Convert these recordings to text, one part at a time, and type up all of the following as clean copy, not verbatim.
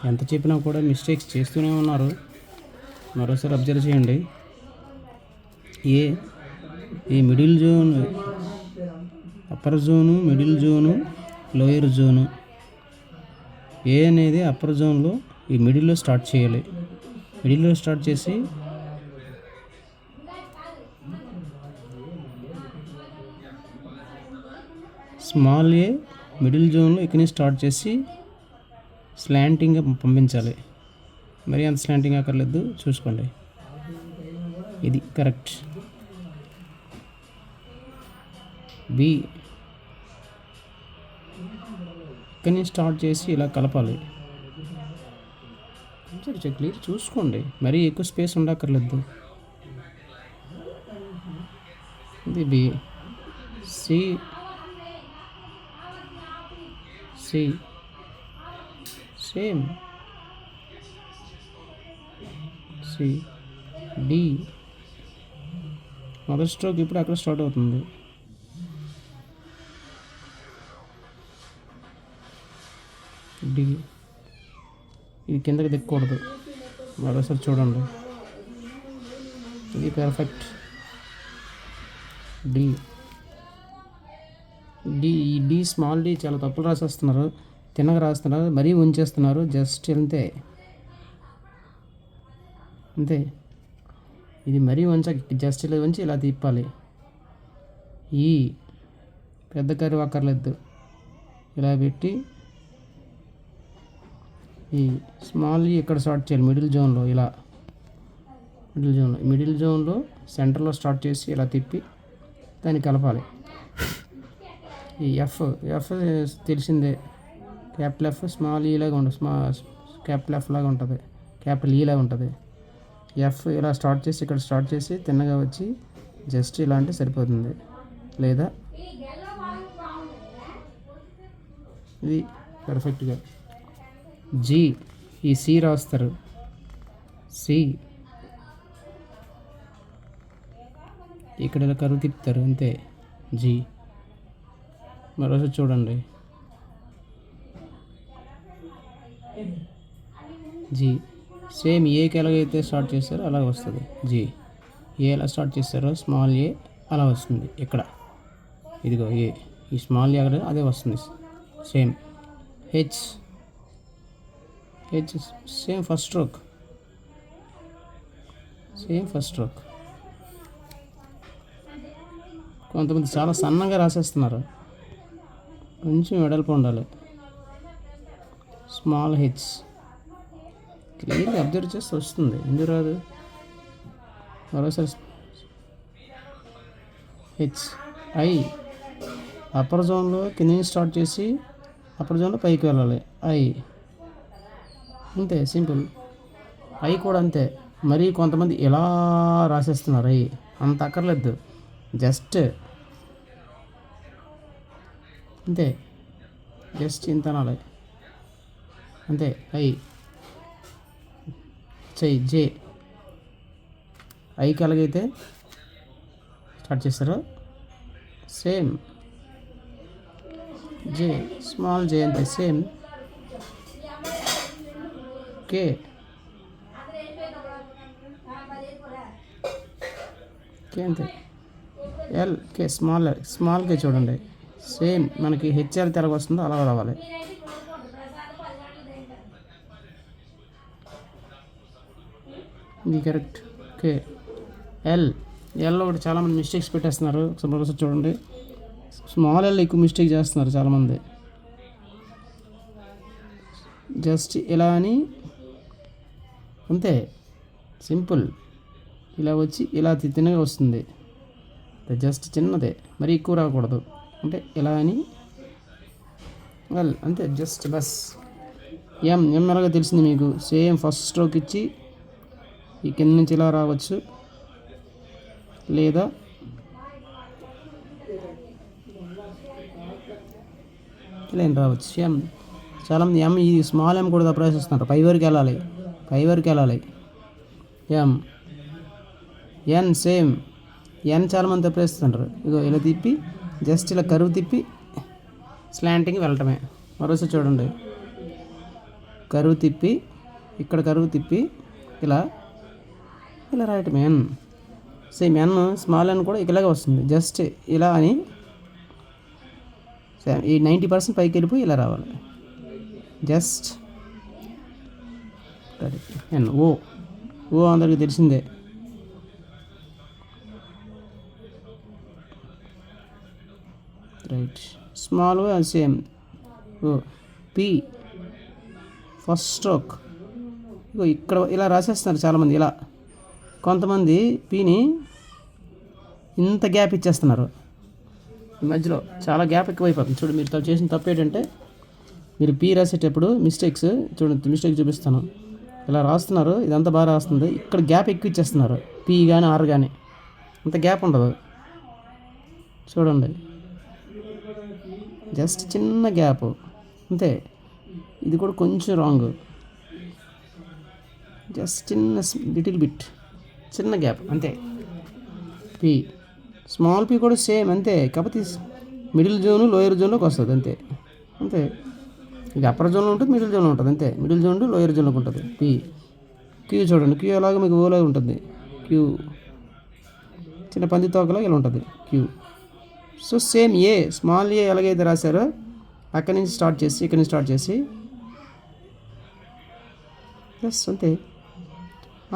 ఎంత చెప్పినా కూడా మిస్టేక్స్ చేస్తూనే ఉన్నారు. మరోసారి అబ్జర్వ్ చేయండి. ఈ middle zone, upper zone, middle zone, lower zone. A అనేది అప్పర్ జోన్లో ఈ మిడిల్లో స్టార్ట్ చేయాలి. మిడిల్లో స్టార్ట్ చేసి స్మాల్ ఏ మిడిల్ జోన్లో ఇక్కడి నుంచి స్టార్ట్ చేసి స్లాంటింగ్గా పంపించాలి. మరి అంత స్లాంటింగ్ అక్కర్లేదు, చూసుకోండి. ఇది కరెక్ట్. బి ఇక్కడి నుంచి స్టార్ట్ చేసి ఇలా కలపాలి. క్లియర్ చూసుకోండి, మరీ ఎక్కువ స్పేస్ ఉండక్కర్లేదు. ఇది B. C same. C D మొదటి స్ట్రోక్ ఇప్పుడు అక్కడ స్టార్ట్ అవుతుంది. డి ఇది కిందకి దిక్కకూడదు. మరోసారి చూడండి, ఇది perfect. D D small D చాలా తప్పులు రాసేస్తున్నారు, తిన్నగా రాస్తున్నారు, మరీ ఉంచేస్తున్నారు. జస్ట్ అంతే. ఇది మరీ జస్ట్ ఇలా ఉంచి ఇలా తిప్పాలి. ఈ పెద్ద కర్రీ అక్కర్లేదు, ఇలా పెట్టి ఈ స్మాల్ ఇక్కడ స్టార్ట్ చేయాలి. మిడిల్ జోన్లో ఇలా మిడిల్ జోన్లో సెంటర్లో స్టార్ట్ చేసి ఇలా తిప్పి దాన్ని కలపాలి. ఈ ఎఫ్ తెలిసిందే, క్యాపిటల్ ఎఫ్ స్మాల్ ఈ లాగా ఉంటుంది, క్యాపిటల్ ఎఫ్ లాగా ఉంటుంది, క్యాపిటల్ ఈ లాగా ఉంటుంది. ఎఫ్ ఇలా స్టార్ట్ చేసి ఇక్కడ స్టార్ట్ చేసి తిన్నగా వచ్చి జస్ట్ ఇలా అంటే సరిపోతుంది. లేదా ఇది పర్ఫెక్ట్గా. జీ ఈ సి రాస్తారు. సి ఇక్కడ ఇలా కరువు తిప్పుతారు, అంతే. జీ మరోసారి చూడండి. జీ సేమ్ ఏకి ఎలాగైతే స్టార్ట్ చేస్తారో అలా వస్తుంది. జీ ఏ ఎలా స్టార్ట్ చేస్తారో స్మాల్ ఏ అలా వస్తుంది. ఇక్కడ ఇదిగో ఏ, ఈ స్మాల్ ఏ అక్కడ అదే వస్తుంది. Same H same first stroke. కొంతమంది చాలా సన్నగా రాసేస్తున్నారు, కొంచెం వెడల్పు ఉండాలి. స్మాల్ హెచ్ క్లియర్గా అబ్జర్వ్ చేస్తే వస్తుంది, ఎందుకు రాదు? మరోసారి హెచ్. ఐ అప్పర్ జోన్లో కింద నుంచి స్టార్ట్ చేసి అప్పర్ జోన్లో పైకి వెళ్ళాలి. ఐ అంతే, సింపుల్. ఐ కూడా అంతే. మరి కొంతమంది ఎలా రాసేస్తున్నారు, ఐ అంత అక్కర్లేదు, జస్ట్ అంతే, జస్ట్ ఇంత అనాలి అంతే. ఐ చెయ్యి జే. ఐకి ఎలాగైతే స్టార్ట్ చేస్తారో సేమ్ జే, స్మాల్ జే అంతే, సేమ్. కే అంతే. ఎల్ కే స్మాల్ కే చూడండి, సేమ్ మనకి హెచ్ఎల్ తెలగ వస్తుందో అలా రావాలి. ఇది కరెక్ట్. కే ఎల్ ఒకటి చాలామంది మిస్టేక్స్ పెట్టేస్తున్నారు, ఒకసారి చూడండి. స్మాల్ ఎల్ ఎక్కువ మిస్టేక్ చేస్తున్నారు చాలామంది. జస్ట్ ఇలా అని అంతే, సింపుల్. ఇలా వచ్చి ఇలా తిన్నగా వస్తుంది, జస్ట్ చిన్నదే, మరి ఎక్కువ రాకూడదు. అంటే ఇలా అని అంతే, జస్ట్ బస్. ఎం ఎలాగో తెలిసింది మీకు. సేమ్ ఫస్ట్ స్ట్రోక్ ఇచ్చి ఈ కింద నుంచి ఇలా రావచ్చు, లేదా ఇలా రావచ్చు. ఎం చాలామంది ఎం ఈ స్మాల్ ఎం కూడా ప్రవేశిస్తున్నారు, పై వరకు వెళ్ళాలి. ఎన్ సేమ్, ఎన్ చాలామంది తప్పేస్తున్నారు. ఇగో ఇలా తిప్పి జస్ట్ ఇలా కరువు తిప్పి స్లాంటింగ్ వెళ్ళటమే. మరోసారి చూడండి. కరువు తిప్పి ఇక్కడ కరువు తిప్పి ఇలా ఇలా రాయటం ఎన్. సేమ్ ఎన్ స్మాల్ ఎన్ కూడా ఇలాగే వస్తుంది. జస్ట్ ఇలా అని ఈ 90% పైకి వెళ్ళిపోయి ఇలా రావాలి. జస్ట్ ఎన్ ఓ ఓ అందరికీ తెలిసిందే. Write small same O P first stroke. ఇగో ఇక్కడ ఇలా రాసేస్తున్నారు చాలామంది. ఇలా కొంతమంది పీని ఇంత గ్యాప్ ఇచ్చేస్తున్నారు. ఈ మధ్యలో చాలా గ్యాప్ ఎక్కువైపోతుంది. చూడు మీరు చేసిన తప్పు ఏంటంటే మీరు పీ రాసేటప్పుడు మిస్టేక్స్ చూడండి, మిస్టేక్ చూపిస్తాను. ఇలా రాస్తున్నారు, ఇదంతా బాగా రాస్తుంది. ఇక్కడ గ్యాప్ ఎక్కువ ఇచ్చేస్తున్నారు. పీ కానీ ఆర్ కానీ అంత గ్యాప్ ఉండదు. చూడండి జస్ట్ చిన్న గ్యాప్ అంతే. ఇది కూడా కొంచెం రాంగ్. జస్ట్ చిన్న లిటిల్ బిట్ చిన్న గ్యాప్ అంతే. పీ స్మాల్ పీ కూడా సేమ్ అంతే. కాకపోతే మిడిల్ జోను లోయర్ జోన్లోకి వస్తుంది అంతే అంతే. ఇది అప్పర్ జోన్లో ఉంటుంది, మిడిల్ జోన్లో ఉంటుంది అంతే. మిడిల్ జోన్ లోయర్ జోన్లోకి ఉంటుంది. పీ క్యూ చూడండి, క్యూ అలాగే మీకు ఓలాగా ఉంటుంది. క్యూ చిన్న పంది తోకలో ఇలా ఉంటుంది Q. So same A small A ఎలాగైతే రాశారో అక్కడి నుంచి స్టార్ట్ చేసి ఇక్కడి నుంచి స్టార్ట్ చేసి ప్లస్ అంతే.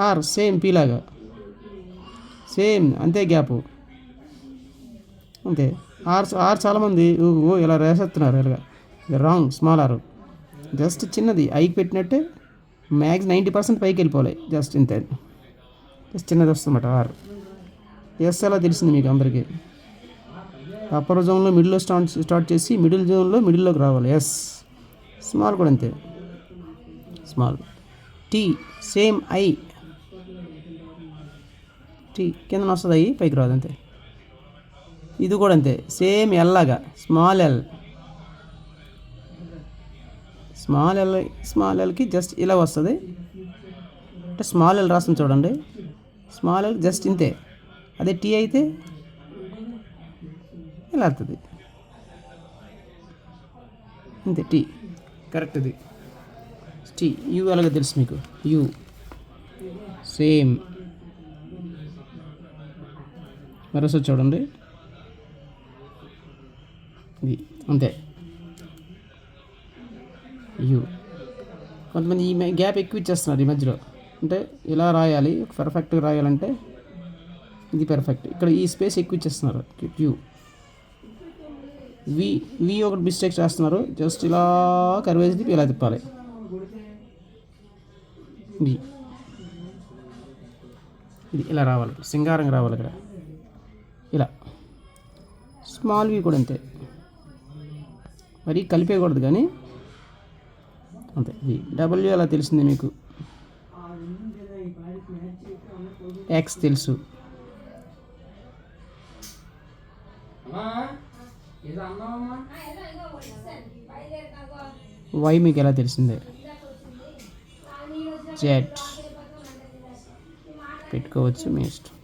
ఆర్ సేమ్ పీ లాగా సేమ్ అంతే గ్యాపు అంతే. ఆర్ చాలామంది ఓ ఇలా రాసేస్తున్నారు ఇలాగా. రాంగ్. స్మాల్ ఆర్ జస్ట్ చిన్నది ఐకి పెట్టినట్టే మ్యాక్స్ 90% పైకి వెళ్ళిపోవాలి. జస్ట్ ఇంతే. జస్ట్ చిన్నది వస్తుందన్నమాట ఆర్. ఎస్ అలా తెలిసింది మీకు అందరికీ. అప్పర్ జోన్లో మిడిల్లో స్టార్ట్ చేసి మిడిల్ జోన్లో మిడిల్లోకి రావాలి. ఎస్ స్మాల్ కూడా అంతే. Small T same I T కింద వస్తుంది, ఐ పైకి రాదు అంతే. ఇది కూడా అంతే సేమ్ ఎల్ లాగా స్మాల్ ఎల్. స్మాల్ ఎల్కి జస్ట్ ఇలా వస్తుంది. అంటే స్మాల్ ఎల్ రాస్తుంది చూడండి. స్మాల్ ఎల్ జస్ట్ ఇంతే. అదే టీ అయితే ఇలా అవుతుంది అంతే. T correct. ఇది టీ. యూ అలాగే తెలుసు మీకు. యూ సేమ్ మరోసారి చూడండి. ఇది అంతే. యూ కొంతమంది ఈ గ్యాప్ ఎక్కువ ఇచ్చేస్తున్నారు ఈ మధ్యలో. అంటే ఇలా రాయాలి, పర్ఫెక్ట్గా రాయాలంటే ఇది పర్ఫెక్ట్. ఇక్కడ ఈ స్పేస్ ఎక్కువ ఇచ్చేస్తున్నారు. యూ వి ఒకటి మిస్టేక్స్ రాస్తున్నారు. జస్ట్ ఇలా కర్వేజ్ తిప్పి ఇలా తిప్పాలి. ఇది ఇలా రావాలి, సింగారంగా రావాలి. ఇక్కడ ఇలా స్మాల్ వి కూడా అంతే. మరి కలిపేయకూడదు కానీ అంతే. వి డబ్ల్యూ అలా తెలిసింది మీకు. ఎక్స్ తెలుసు. వై మీకు ఎలా తెలిసిందే. జెడ్ పెట్టుకోవచ్చు మీ ఇష్టం.